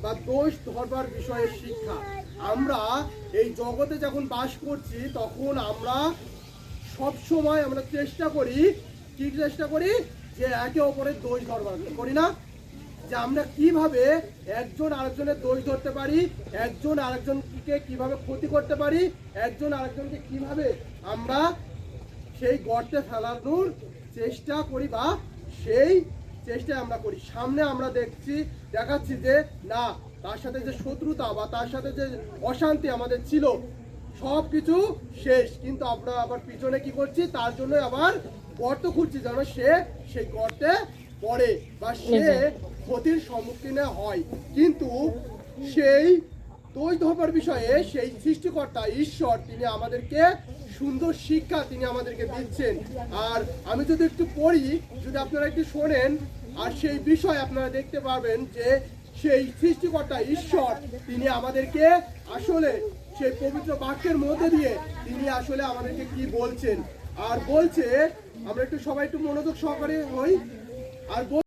বা দোষ ধরবার বিষয়ে শিক্ষা। আমরা এই জগতে যখন বাস করছি তখন আমরা সব সময় আমরা চেষ্টা করি, কি চেষ্টা করি, যে একে অপরের দোষ ধরবার করি না, যে আমরা কিভাবে একজন আরেকজনের দোষ ধরতে পারি, একজন আরেকজনকে কিভাবে ক্ষতি করতে পারি, একজন আরেকজনকে কিভাবে আমরা সেই গর্তে ফেলানোর চেষ্টা করি, বা সেই চেষ্টায় আমরা করি। সামনে আমরা দেখাচ্ছি যে না, তার সাথে যে শত্রুতা বা তার সাথে যে অশান্তি আমাদের ছিল সব কিছু শেষ, কিন্তু আমরা আবার পিছনে কি করছি, তার জন্য আবার গর্ত খুঁজছি যেন সে সেই গর্তে পড়ে বা সে ক্ষতির সম্মুখীন হয়। কিন্তু সেই দোষ ধরবার বিষয়ে সেই সৃষ্টিকর্তা ঈশ্বর তিনি আমাদেরকে সুন্দর শিক্ষা তিনি আমাদেরকে দিচ্ছেন। আর আমি যদি একটু পড়ি, যদি আপনারা একটু শোনেন, আর সেই বিষয় আপনারা দেখতে পারবেন যে সেই সৃষ্টিকর্তা ঈশ্বর তিনি আমাদেরকে আসলে সেই পবিত্র বাক্যের মধ্যে দিয়ে তিনি আসলে আমাদেরকে কি বলছেন। আর বলছে, আমরা একটু সবাই একটু মনোযোগ সহকারে হই। আর